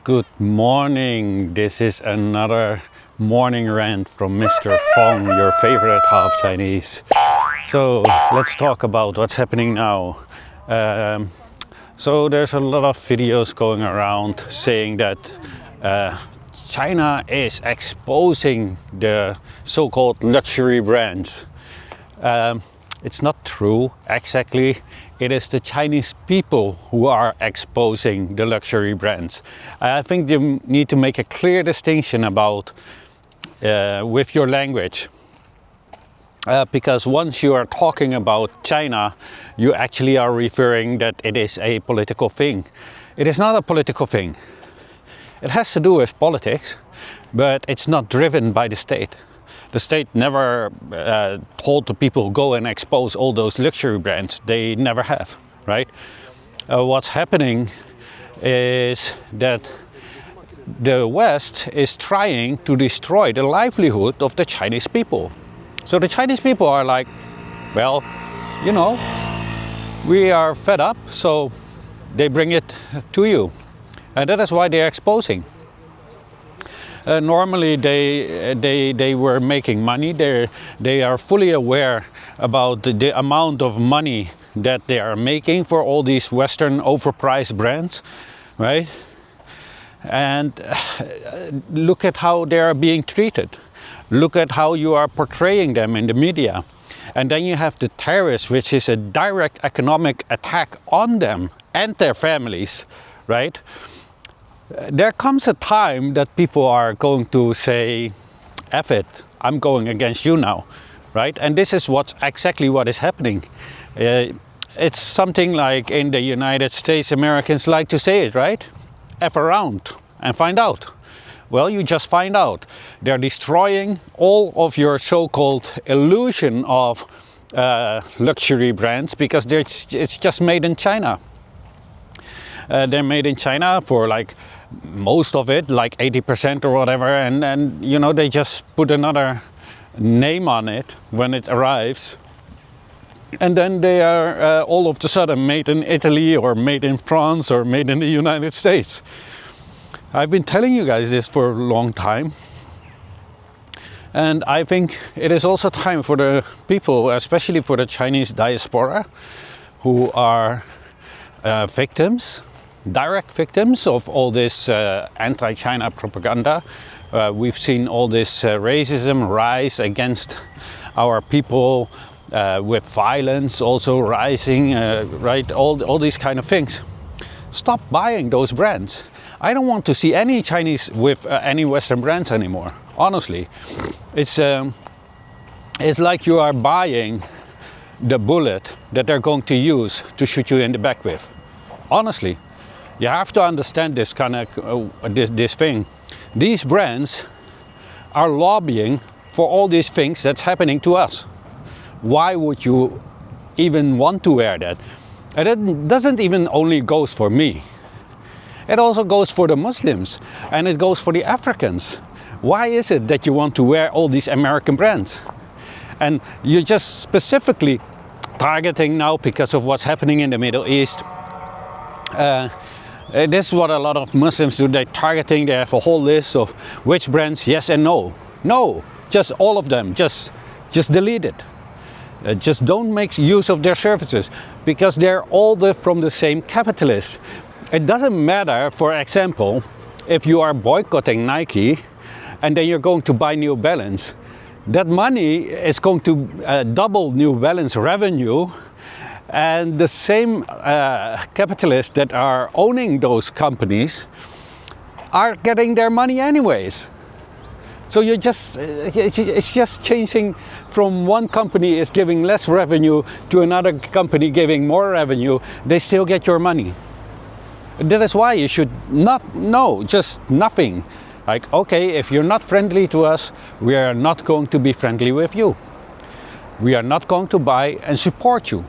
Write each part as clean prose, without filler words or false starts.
Good morning. This is another morning rant from MrFong, your favorite half Chinese. So let's talk about what's happening now. So there's a lot of videos going around saying that China is exposing the so-called luxury brands. It's not true exactly. It is the Chinese people who are exposing the luxury brands. I think you need to make a clear distinction about with your language. Because once you are talking about China, you actually are referring that it is a political thing. It is not a political thing. It has to do with politics, but it's not driven by the state. The state never told the people go and expose all those luxury brands. They never have, right? What's happening is that the West is trying to destroy the livelihood of the Chinese people. So the Chinese people are like, well, you know, we are fed up, so they bring it to you. And that is why they're exposing. Normally they were making money. They are fully aware about the amount of money that they are making for all these Western overpriced brands, right? And look at how they are being treated. Look at how you are portraying them in the media. And then you have the tariffs, which is a direct economic attack on them and their families, right? There comes a time that people are going to say, F it, I'm going against you now, right? And this is exactly what is happening. It's something like in the United States, Americans like to say it, right? F around and find out. Well, you just find out. They're destroying all of your so-called illusion of luxury brands because it's just made in China. They're made in China for like most of it, like 80% or whatever, and you know, they just put another name on it when it arrives, and then they are all of a sudden made in Italy or made in France or made in the United States. I've been telling you guys this for a long time, and I think it is also time for the people, especially for the Chinese diaspora, who are victims, direct victims of all this anti-China propaganda. We've seen all this racism rise against our people, with violence also rising, right? All these kind of things. Stop buying those brands. I don't want to see any Chinese with any Western brands anymore. Honestly, it's like you are buying the bullet that they're going to use to shoot you in the back with. Honestly. You have to understand this kind of this thing. These brands are lobbying for all these things that's happening to us. Why would you even want to wear that? And it doesn't even only goes for me. It also goes for the Muslims, and it goes for the Africans. Why is it that you want to wear all these American brands? And you're just specifically targeting now because of what's happening in the Middle East. This is what a lot of Muslims do. They're targeting. They have a whole list of which brands yes and no. No, just all of them. Just delete it. Just don't make use of their services because they're all from the same capitalists. It doesn't matter, for example, if you are boycotting Nike and then you're going to buy New Balance. That money is going to double New Balance revenue. And the same capitalists that are owning those companies are getting their money anyways. So it's just changing from one company is giving less revenue to another company giving more revenue. They still get your money. That is why you should just nothing. Like, okay, if you're not friendly to us, we are not going to be friendly with you. We are not going to buy and support you.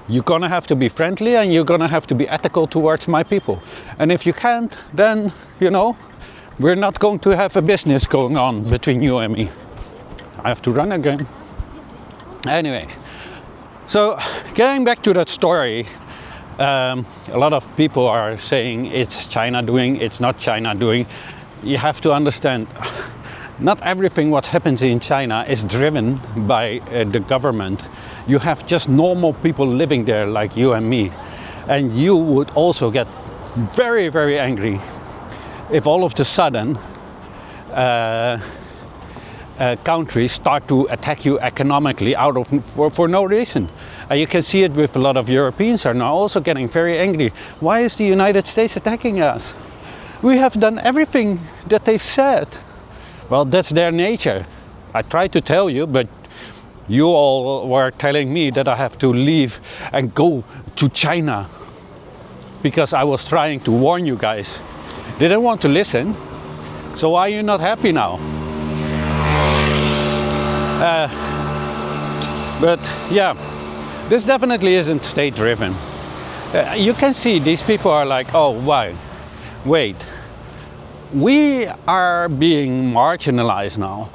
You're gonna have to be friendly and you're gonna have to be ethical towards my people. And if you can't, then, you know, we're not going to have a business going on between you and me. I have to run again. Anyway, so getting back to that story, A lot of people are saying it's China doing, it's not China doing. You have to understand, not everything what happens in China is driven by the government. You have just normal people living there like you and me. And you would also get very, very angry if all of a sudden countries start to attack you economically for no reason. You can see it with a lot of Europeans are now also getting very angry. Why is the United States attacking us? We have done everything that they've said. Well, that's their nature. I tried to tell you, but you all were telling me that I have to leave and go to China because I was trying to warn you guys. They didn't want to listen. So why are you not happy now? But yeah, this definitely isn't state-driven. You can see these people are like, oh, why? Wait, we are being marginalized now,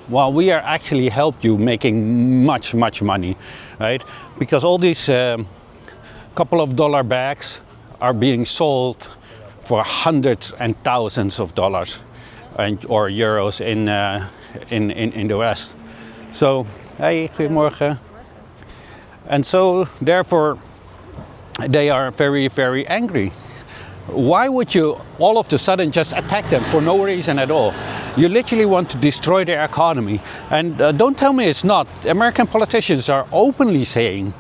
while we are actually helped you making much money, right? Because all these couple of dollar bags are being sold for hundreds and thousands of dollars or euros in the West. So, hey, goedemorgen. And so, therefore, they are very, very angry. Why would you all of a sudden just attack them for no reason at all? You literally want to destroy their economy. And don't tell me it's not. American politicians are openly saying,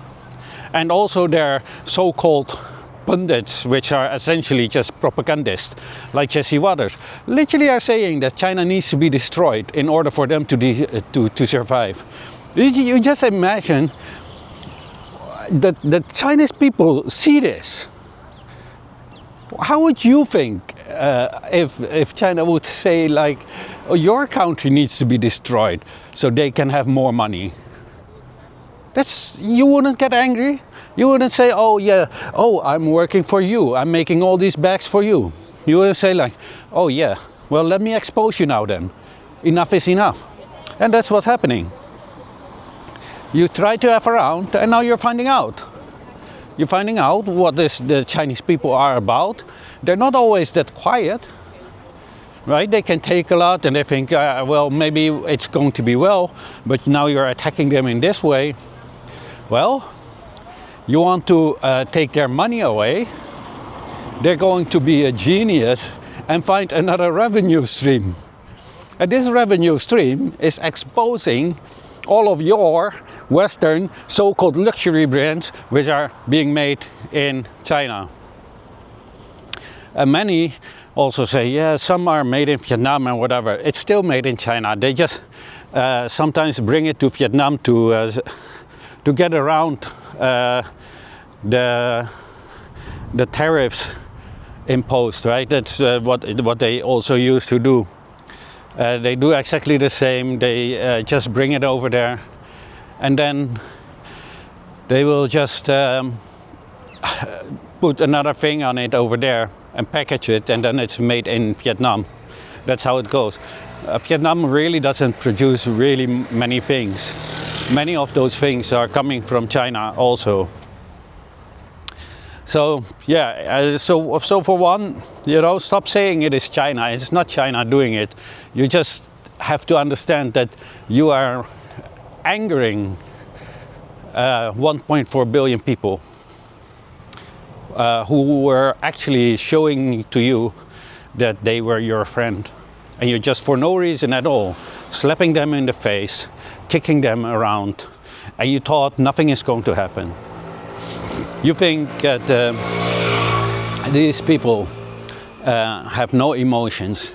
and also their so-called pundits, which are essentially just propagandists, like Jesse Waters, literally are saying that China needs to be destroyed in order for them to survive. You just imagine that the Chinese people see this. How would you think if China would say like, oh, your country needs to be destroyed so they can have more money? You wouldn't get angry. You wouldn't say, oh yeah, oh, I'm working for you, I'm making all these bags for you. You wouldn't say like, oh yeah, well, let me expose you now then. Enough is enough. And that's what's happening. You try to F around and now you're finding out. You're finding out what the Chinese people are about. They're not always that quiet, right? They can take a lot and they think, well, maybe it's going to be well, but now you're attacking them in this way. Well, you want to take their money away. They're going to be a genius and find another revenue stream. And this revenue stream is exposing all of your Western so-called luxury brands which are being made in China. And many also say, yeah, some are made in Vietnam and whatever. It's still made in China. They just sometimes bring it to Vietnam to get around the tariffs imposed, right? That's what they also used to do. They do exactly the same. They just bring it over there, and then they will just put another thing on it over there and package it, and then it's made in Vietnam. That's how it goes. Vietnam really doesn't produce really many things. Many of those things are coming from China also. So yeah, so for one, stop saying it is China. It's not China doing it. You just have to understand that you are angering 1.4 billion people who were actually showing to you that they were your friend. And you just, for no reason at all, slapping them in the face, kicking them around, and you thought nothing is going to happen. You think that these people have no emotions,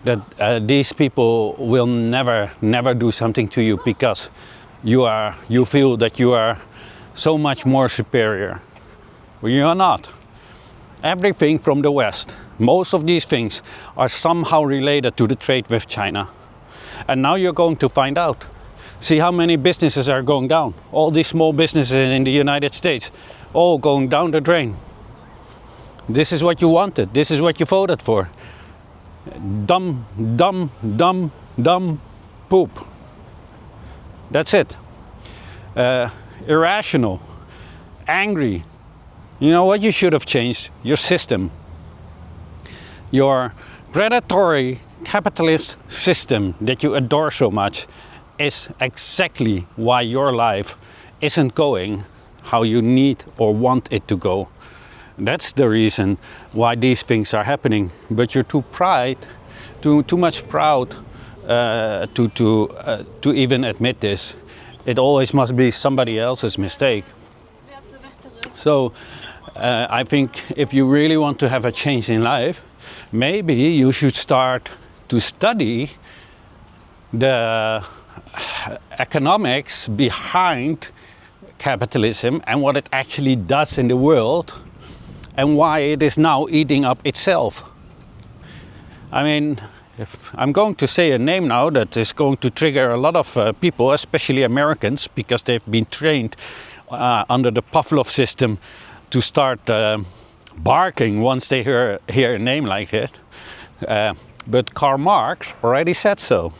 that these people will never do something to you because you feel that you are so much more superior. Well, you are not. Everything from the West, most of these things are somehow related to the trade with China. And now you're going to find out. See how many businesses are going down. All these small businesses in the United States, all going down the drain. This is what you wanted. This is what you voted for. Dumb poop. That's it. Irrational, angry, You know what you should have changed? Your system. Your predatory capitalist system that you adore so much is exactly why your life isn't going how you need or want it to go. That's the reason why these things are happening. But you're too much proud to even admit this. It always must be somebody else's mistake. So I think if you really want to have a change in life, maybe you should start to study the economics behind capitalism and what it actually does in the world and why it is now eating up itself. I mean, I'm going to say a name now that is going to trigger a lot of people, especially Americans, because they've been trained under the Pavlov system to start barking once they hear a name like it. But Karl Marx already said so.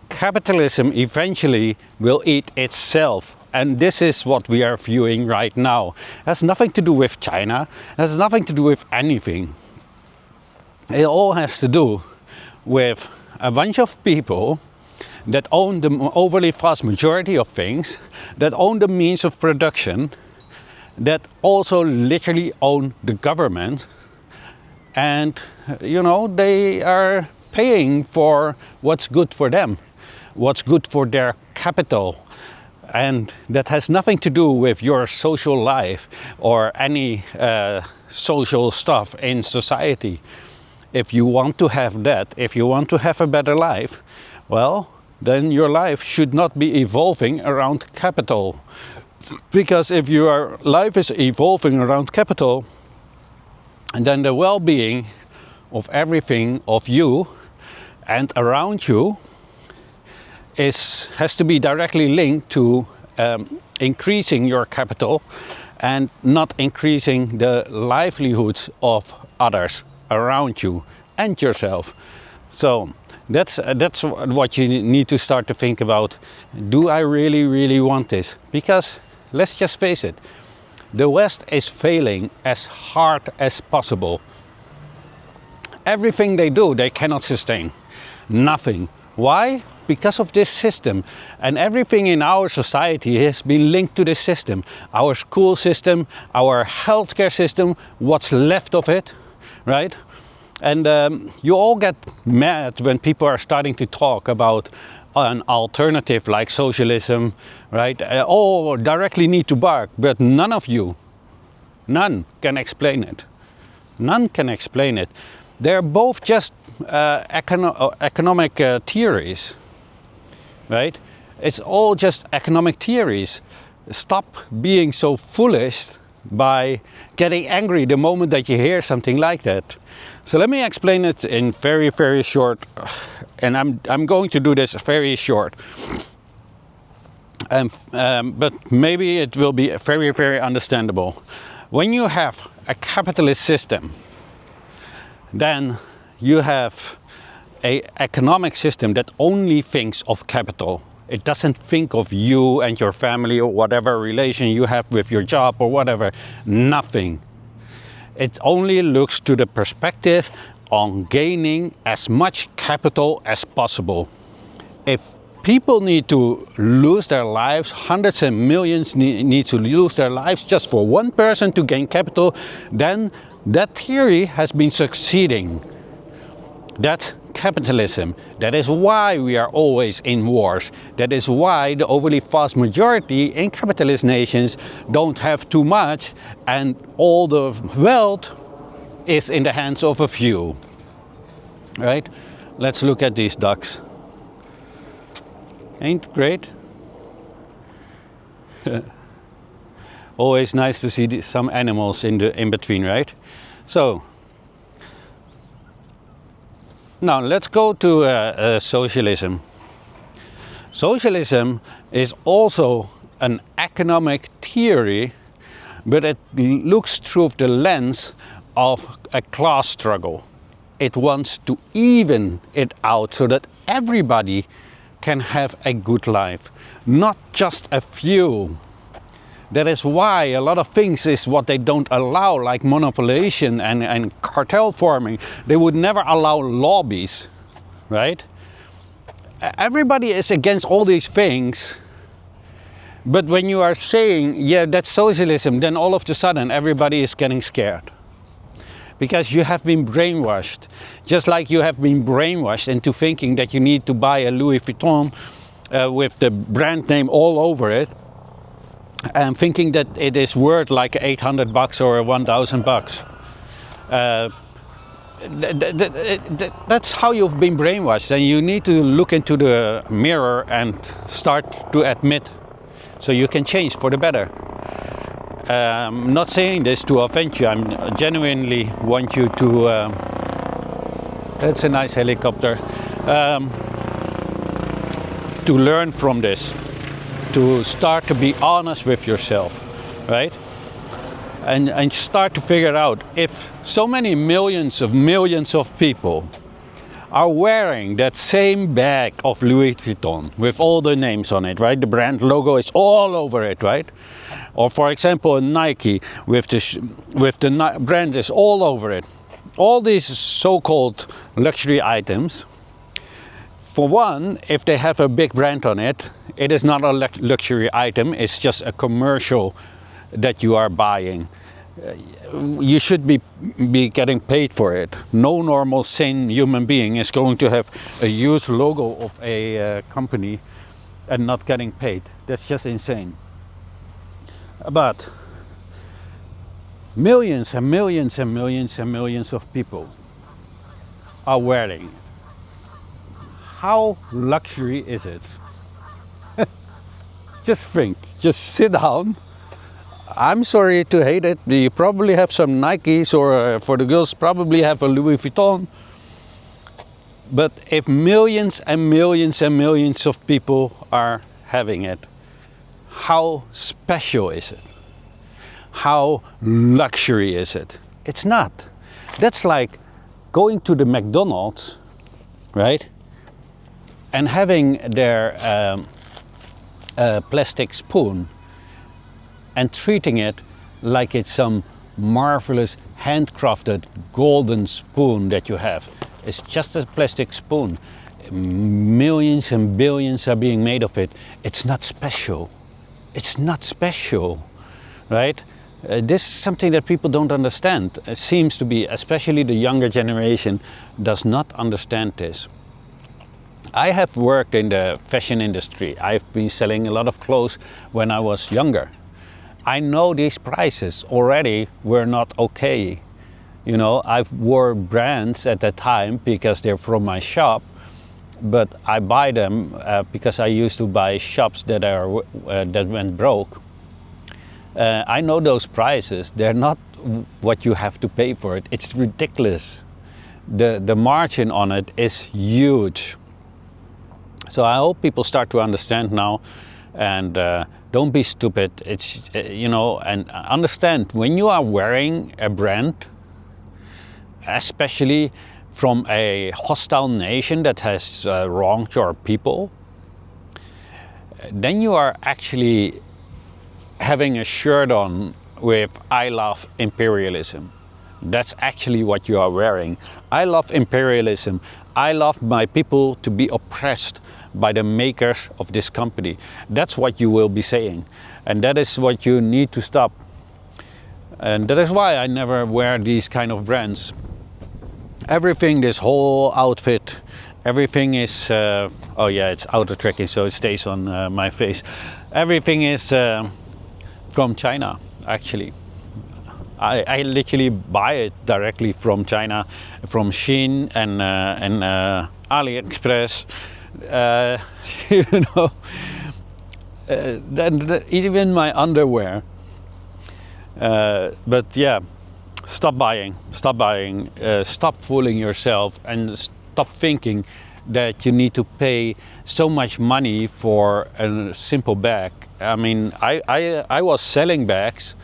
Capitalism eventually will eat itself. And this is what we are viewing right now. It has nothing to do with China. It has nothing to do with anything. It all has to do with a bunch of people that own the overly vast majority of things, that own the means of production, that also literally own the government. And, you know, they are paying for what's good for them, what's good for their capital. And that has nothing to do with your social life or any social stuff in society. If you want to have that, if you want to have a better life, well, then your life should not be evolving around capital. Because if your life is evolving around capital, then the well-being of everything of you and around you has to be directly linked to increasing your capital and not increasing the livelihoods of others around you and yourself. So that's what you need to start to think about. Do I really want this? Because let's just face it, the West is failing as hard as possible. Everything they do, they cannot sustain. Nothing. Why? Because of this system. And everything in our society has been linked to this system. Our school system, our healthcare system, what's left of it, right? And you all get mad when people are starting to talk about an alternative like socialism, right? Directly need to bark, but none of you, none can explain it. None can explain it. They're both just economic theories, right? It's all just economic theories. Stop being so foolish by getting angry the moment that you hear something like that. So let me explain it in very short, and I'm going to do this very short. But maybe it will be very understandable. When you have a capitalist system, then you have an economic system that only thinks of capital. It doesn't think of you and your family or whatever relation you have with your job or whatever. Nothing. It only looks to the perspective on gaining as much capital as possible. If people need to lose their lives, hundreds and millions need to lose their lives just for one person to gain capital, then that theory has been succeeding. That's capitalism. That is why we are always in wars. That is why the overly vast majority in capitalist nations don't have too much and all the wealth is in the hands of a few. Right? Let's look at these ducks. Ain't great? Always nice to see some animals in between, right? So now let's go to socialism. Socialism is also an economic theory, but it looks through the lens of a class struggle. It wants to even it out so that everybody can have a good life, not just a few. That is why a lot of things is what they don't allow, like monopolization and cartel forming. They would never allow lobbies, right? Everybody is against all these things. But when you are saying, yeah, that's socialism, then all of a sudden everybody is getting scared. Because you have been brainwashed. Just like you have been brainwashed into thinking that you need to buy a Louis Vuitton with the brand name all over it. And thinking that it is worth like $800 or $1,000. That's how you've been brainwashed. And you need to look into the mirror and start to admit, so you can change for the better. I'm not saying this to offend you. I genuinely want you to. That's a nice helicopter. To learn from this, to start to be honest with yourself, right? And start to figure out, if so many millions of people are wearing that same bag of Louis Vuitton with all the names on it, right? The brand logo is all over it, right? Or for example, Nike with the brand is all over it. All these so-called luxury items, for one, if they have a big brand on it, it is not a luxury item, it's just a commercial that you are buying. You should be getting paid for it. No normal, sane human being is going to have a huge logo of a company and not getting paid. That's just insane. But millions and millions and millions and millions of people are wearing it. How luxury is it? Just think, just sit down. I'm sorry to hate it. You probably have some Nikes, or for the girls probably have a Louis Vuitton. But if millions and millions and millions of people are having it, how special is it? How luxury is it? It's not. That's like going to the McDonald's, right? And having their plastic spoon and treating it like it's some marvelous handcrafted golden spoon that you have. It's just a plastic spoon. Millions and billions are being made of it. It's not special. It's not special, right? This is something that people don't understand. It seems to be, especially the younger generation, does not understand this. I have worked in the fashion industry. I've been selling a lot of clothes when I was younger. I know these prices already were not okay. You know, I've wore brands at that time because they're from my shop, but I buy them because I used to buy shops that went broke. I know those prices. They're not what you have to pay for it. It's ridiculous. The margin on it is huge. So I hope people start to understand now, and don't be stupid. It's and understand, when you are wearing a brand, especially from a hostile nation that has wronged your people, then you are actually having a shirt on with "I love imperialism." That's actually what you are wearing. I love imperialism. I love my people to be oppressed by the makers of this company. That's what you will be saying. And that is what you need to stop. And that is why I never wear these kind of brands. Everything, this whole outfit, everything is, oh yeah, it's auto tracking, so it stays on my face. Everything is from China, actually. I literally buy it directly from China, from Shein and AliExpress. Even my underwear. But yeah, stop buying, stop fooling yourself, and stop thinking that you need to pay so much money for a simple bag. I mean, I was selling bags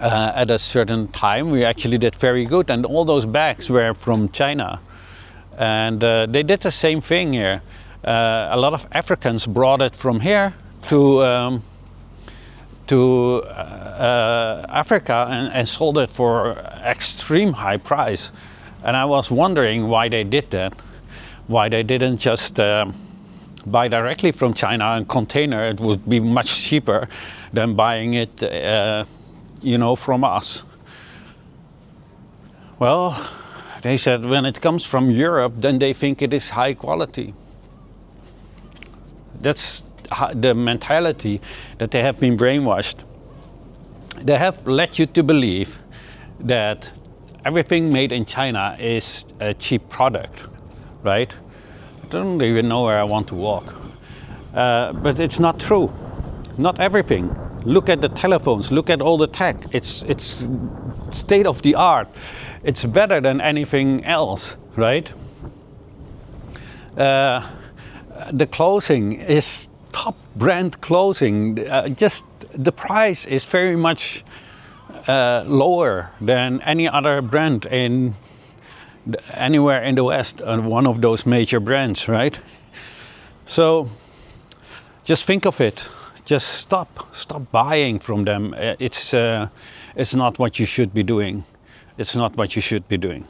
at a certain time. We actually did very good, and all those bags were from China. And they did the same thing here. A lot of Africans brought it from here to to Africa and sold it for extreme high price. And I was wondering why they did that, why they didn't just buy directly from China and container. It would be much cheaper than buying it, from us. Well, they said when it comes from Europe, then they think it is high quality. That's the mentality that they have been brainwashed. They have led you to believe that everything made in China is a cheap product, right? I don't even know where I want to walk. But it's not true. Not everything. Look at the telephones, look at all the tech. It's state of the art. It's better than anything else, right? The clothing is top brand clothing. Just the price is very much lower than any other brand anywhere in the West, one of those major brands, right? So just think of it. Just stop buying from them. It's not what you should be doing. It's not what you should be doing.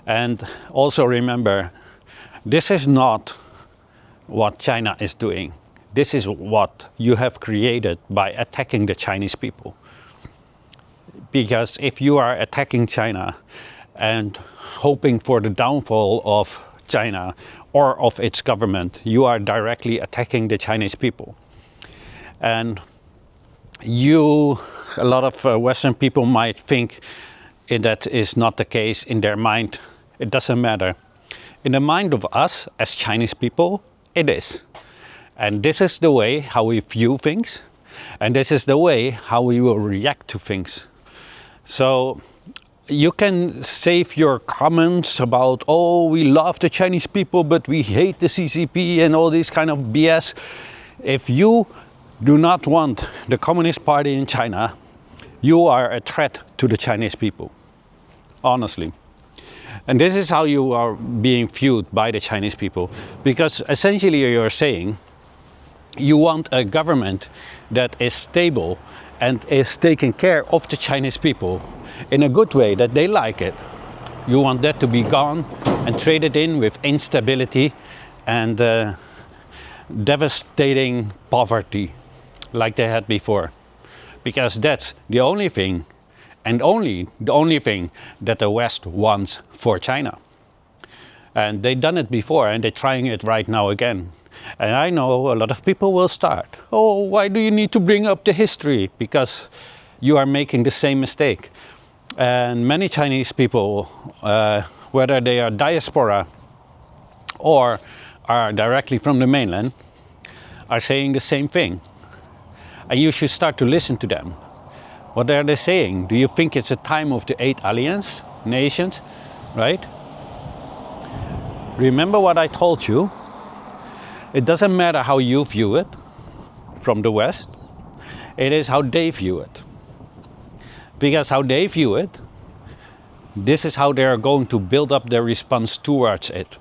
And also remember, this is not what China is doing. This is what you have created by attacking the Chinese people. Because if you are attacking China and hoping for the downfall of China or of its government, you are directly attacking the Chinese people. And a lot of Western people might think that is not the case in their mind. It doesn't matter. In the mind of us as Chinese people, it is. And this is the way how we view things. And this is the way how we will react to things. So you can save your comments about, oh, we love the Chinese people, but we hate the CCP and all this kind of BS. If you do not want the Communist Party in China, you are a threat to the Chinese people, honestly. And this is how you are being viewed by the Chinese people, because essentially you're saying you want a government that is stable and is taking care of the Chinese people in a good way, that they like it. You want that to be gone and traded in with instability and devastating poverty like they had before, because that's the only thing and the only thing that the West wants for China. And they've done it before and they're trying it right now again. And I know a lot of people will start, oh, why do you need to bring up the history? Because you are making the same mistake. And many Chinese people, whether they are diaspora or are directly from the mainland, are saying the same thing. And you should start to listen to them. What are they saying? Do you think it's a time of the 8 alliance nations, right? Remember what I told you. It doesn't matter how you view it from the West. It is how they view it. Because how they view it, this is how they are going to build up their response towards it.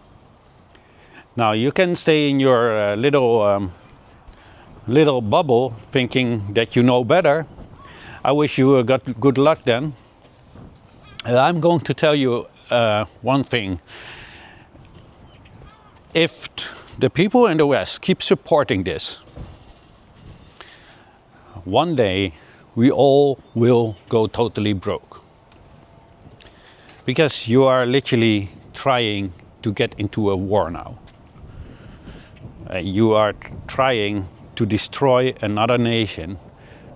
Now you can stay in your little bubble thinking that you know better. I wish you got good luck then. I'm going to tell you one thing. If the people in the West keep supporting this, one day we all will go totally broke. Because you are literally trying to get into a war now. You are trying to destroy another nation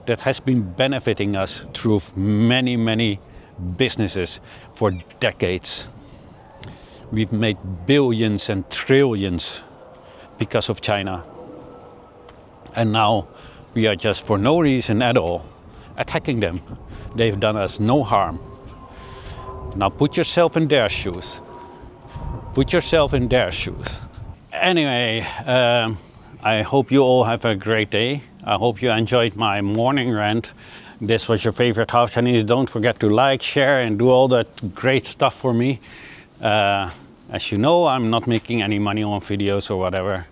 that has been benefiting us through many, many businesses for decades. We've made billions and trillions because of China. And now we are just for no reason at all attacking them. They've done us no harm. Now put yourself in their shoes. Put yourself in their shoes. Anyway, I hope you all have a great day. I hope you enjoyed my morning rant. This was your favorite Half Chinese. Don't forget to like, share, and do all that great stuff for me. As you know, I'm not making any money on videos or whatever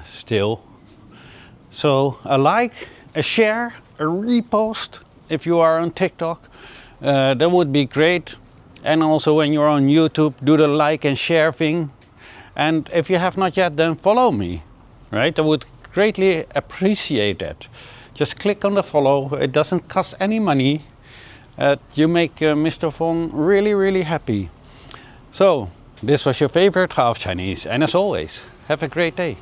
still. So a like, a share, a repost if you are on TikTok. That would be great. And also when you're on YouTube, do the like and share thing. And if you have not yet, then follow me, right? I would greatly appreciate it. Just click on the follow. It doesn't cost any money. You make MrFong really, really happy. So, this was your favorite half Chinese, and as always, have a great day.